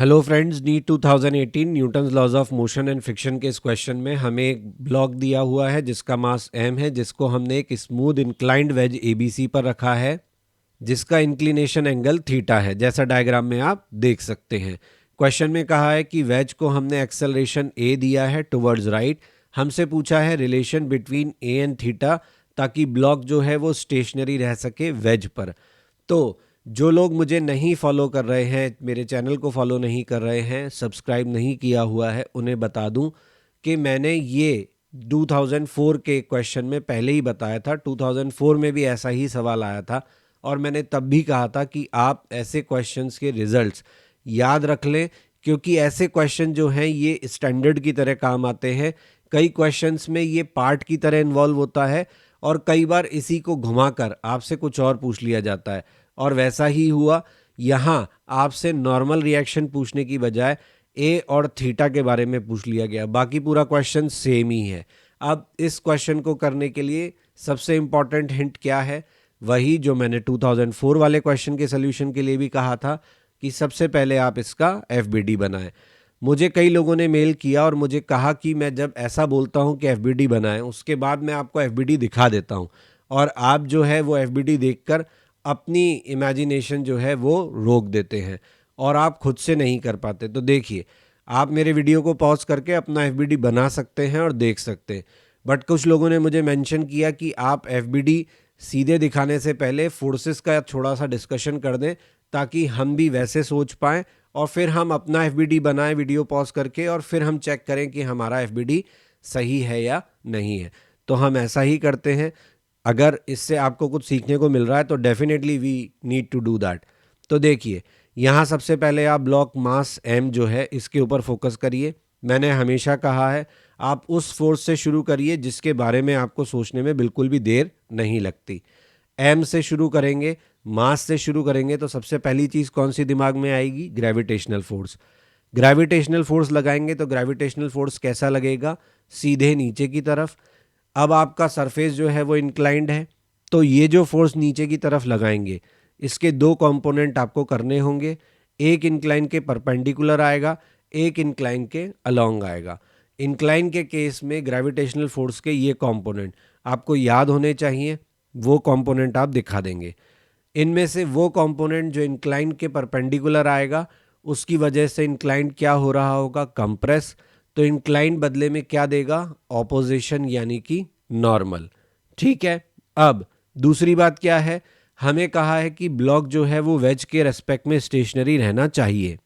Hello friends, NEET 2018 Newton's laws of motion and friction के इस question में हमें एक ब्लॉक दिया हुआ है जिसका मास m है, जिसको हमने एक स्मूथ इंक्लाइंड वेज ABC पर रखा है, जिसका इंक्लिनेशन एंगल थीटा है, जैसा डायग्राम में आप देख सकते हैं। क्वेश्चन में कहा है कि वेज को हमने एक्सेलरेशन a दिया है टुवर्ड्स राइट। हमसे पूछा है relation between a and theta, ताकि ब्लॉक जो है वो स्टेशनरी रह सके वेज पर। तो जो लोग मुझे नहीं फॉलो कर रहे हैं, मेरे चैनल को फॉलो नहीं कर रहे हैं, सब्सक्राइब नहीं किया हुआ है, उन्हें बता दूं कि मैंने ये 2004 के क्वेश्चन में पहले ही बताया था। 2004 में भी ऐसा ही सवाल आया था और मैंने तब भी कहा था कि आप ऐसे क्वेश्चंस के रिजल्ट्स याद रख लें, क्योंकि ऐसे क्वेश्चन जो हैं ये स्टैंडर्ड की तरह काम आते हैं। कई क्वेश्चंस में ये पार्ट की तरह इन्वॉल्व होता है और कई बार इसी को घुमाकर आपसे कुछ और पूछ लिया जाता है, और वैसा ही हुआ। यहाँ आपसे नॉर्मल रिएक्शन पूछने की बजाय ए और थीटा के बारे में पूछ लिया गया, बाकी पूरा क्वेश्चन सेम ही है। अब इस क्वेश्चन को करने के लिए सबसे इंपॉर्टेंट हिंट क्या है, वही जो मैंने 2004 वाले क्वेश्चन के सोल्यूशन के लिए भी कहा था कि सबसे पहले आप इसका एफबीडी बनाएं। मुझे कई लोगों ने मेल किया और मुझे कहा कि मैं जब ऐसा बोलता हूं कि एफबीडी बनाएं, उसके बाद मैं आपको एफबीडी दिखा देता हूं, और आप जो है वो एफबीडी देखकर अपनी इमेजिनेशन जो है वो रोक देते हैं और आप खुद से नहीं कर पाते। तो देखिए, आप मेरे वीडियो को पॉज करके अपना एफबीडी बना सकते हैं और देख सकते हैं। बट कुछ लोगों ने मुझे मेंशन किया कि आप एफबीडी सीधे दिखाने से पहले फोर्सेस का थोड़ा सा डिस्कशन कर दें, ताकि हम भी वैसे सोच पाएँ और फिर हम अपना एफबीडी बनाएं वीडियो पॉज करके, और फिर हम चेक करें कि हमारा एफबीडी सही है या नहीं है। तो हम ऐसा ही करते हैं। अगर इससे आपको कुछ सीखने को मिल रहा है तो definitely we need to do that. तो देखिए, यहाँ सबसे पहले आप ब्लॉक मास m जो है इसके ऊपर फोकस करिए। मैंने हमेशा कहा है आप उस फोर्स से शुरू करिए जिसके बारे में आपको सोचने में बिल्कुल भी देर नहीं लगती। m से शुरू करेंगे, मास से शुरू करेंगे, तो सबसे पहली चीज़ कौन सी दिमाग में आएगी? Gravitational force. ग्रेविटेशनल फोर्स लगाएंगे तो ग्रेविटेशनल फोर्स कैसा लगेगा? सीधे नीचे की तरफ। अब आपका सरफेस जो है वो इंक्लाइंड है, तो ये जो फोर्स नीचे की तरफ लगाएंगे, इसके दो कंपोनेंट आपको करने होंगे। एक इंक्लाइन के परपेंडिकुलर आएगा, एक इंक्लाइन के अलोंग आएगा। इंक्लाइन के केस में ग्रेविटेशनल फोर्स के ये कंपोनेंट आपको याद होने चाहिए, वो कंपोनेंट आप दिखा देंगे। इनमें से वो कंपोनेंट जो इंक्लाइन के परपेंडिकुलर आएगा, उसकी वजह से इंक्लाइन क्या हो रहा होगा? कंप्रेस। तो इंक्लाइन बदले में क्या देगा? ऑपोजिशन, यानी कि नॉर्मल। ठीक है। अब दूसरी बात क्या है, हमें कहा है कि ब्लॉक जो है वो वेज के रेस्पेक्ट में स्टेशनरी रहना चाहिए।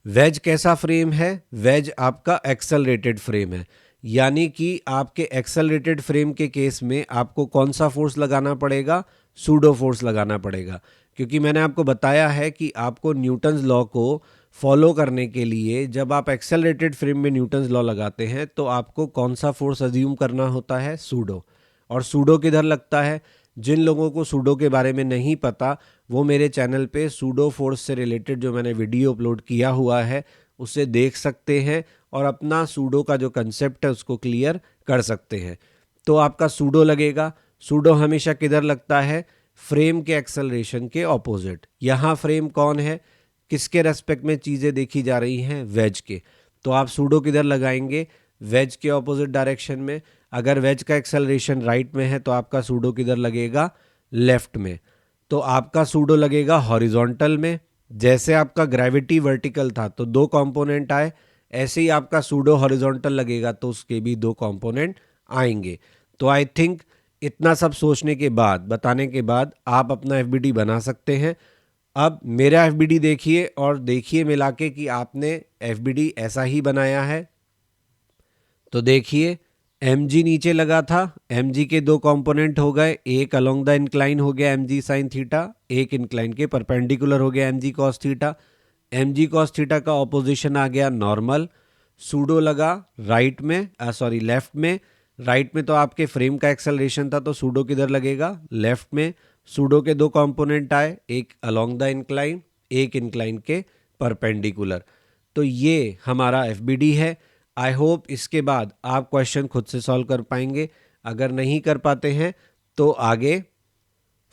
वेज कैसा फ्रेम है? वेज आपका एक्सेलरेटेड फ्रेम है, यानी कि आपके एक्सेलरेटेड फ्रेम के केस में आपको कौन सा फोर्स लगाना पड़ेगा? सूडो फोर्स लगाना पड़ेगा, क्योंकि मैंने आपको बताया है कि आपको न्यूटन्स लॉ को फॉलो करने के लिए जब आप एक्सेलरेटेड फ्रेम में न्यूटन्स लॉ लगाते हैं तो आपको कौन सा फोर्स अज्यूम करना होता है? सूडो। और सूडो किधर लगता है? जिन लोगों को सूडो के बारे में नहीं पता, वो मेरे चैनल पे सूडो फोर्स से रिलेटेड जो मैंने वीडियो अपलोड किया हुआ है उसे देख सकते हैं और अपना सूडो का जो कंसेप्ट है उसको क्लियर कर सकते हैं। तो आपका सूडो लगेगा। सूडो हमेशा किधर लगता है? फ्रेम के एक्सेलरेशन के ऑपोजिट। यहाँ फ्रेम कौन है? किसके रेस्पेक्ट में चीज़ें देखी जा रही हैं? वेज के। तो आप सूडो किधर लगाएंगे? वेज के ऑपोजिट डायरेक्शन में। अगर वेज का एक्सेलरेशन राइट में है तो आपका सूडो किधर लगेगा? लेफ्ट में। तो आपका सूडो लगेगा हॉरिजॉन्टल में। जैसे आपका ग्रेविटी वर्टिकल था तो दो कंपोनेंट आए, ऐसे ही आपका सूडो हॉरिजॉन्टल लगेगा तो उसके भी दो कंपोनेंट आएंगे। तो आई थिंक इतना सब सोचने के बाद, बताने के बाद आप अपना एफबीडी बना सकते हैं। अब मेरा एफबीडी देखिए और देखिए मिला के कि आपने एफबीडी ऐसा ही बनाया है। तो देखिए, mg नीचे लगा था, mg के दो कंपोनेंट हो गए, एक अलोंग द इंक्लाइन हो गया mg साइन थीटा, एक इंक्लाइन के परपेंडिकुलर हो गया mg cos theta. mg cos theta का ऑपोजिशन आ गया नॉर्मल। सूडो लगा राइट में, सॉरी लेफ्ट में। राइट में तो आपके फ्रेम का एक्सेलरेशन था, तो सूडो किधर लगेगा? लेफ्ट में। सूडो के दो कंपोनेंट आए, एक अलोंग द इंक्लाइन, एक इंक्लाइन के परपेंडिकुलर। तो ये हमारा एफबीडी है। आई होप इसके बाद आप क्वेश्चन खुद से सॉल्व कर पाएंगे। अगर नहीं कर पाते हैं तो आगे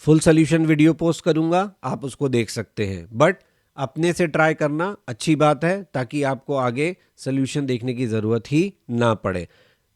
फुल सोल्यूशन वीडियो पोस्ट करूंगा, आप उसको देख सकते हैं। बट अपने से ट्राई करना अच्छी बात है, ताकि आपको आगे सोल्यूशन देखने की ज़रूरत ही ना पड़े।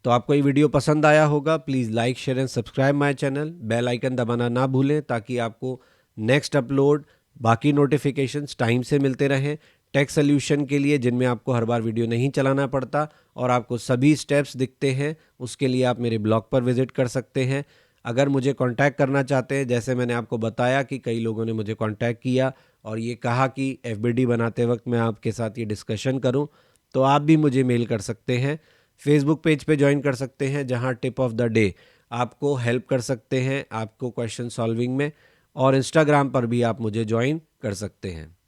तो आपको ये वीडियो पसंद आया होगा, please like share and subscribe my channel, bell icon दबाना ना भूलें ताकि आपको नेक्स्ट अपलोड बाकी नोटिफिकेशंस टाइम से मिलते रहें। टेक सोल्यूशन के लिए जिनमें आपको हर बार वीडियो नहीं चलाना पड़ता और आपको सभी स्टेप्स दिखते हैं, उसके लिए आप मेरे ब्लॉग पर विजिट कर सकते हैं। अगर मुझे कांटेक्ट करना चाहते हैं, जैसे मैंने आपको बताया कि कई लोगों ने मुझे कांटेक्ट किया और ये कहा कि एफबीडी बनाते वक्त मैं आपके साथ ये डिस्कशन करूं, तो आप भी मुझे मेल कर सकते हैं। फेसबुक पेज पे ज्वाइन कर सकते हैं, जहां टिप ऑफ द डे आपको हेल्प कर सकते हैं आपको क्वेश्चन सॉल्विंग में, और इंस्टाग्राम पर भी आप मुझे ज्वाइन कर सकते हैं।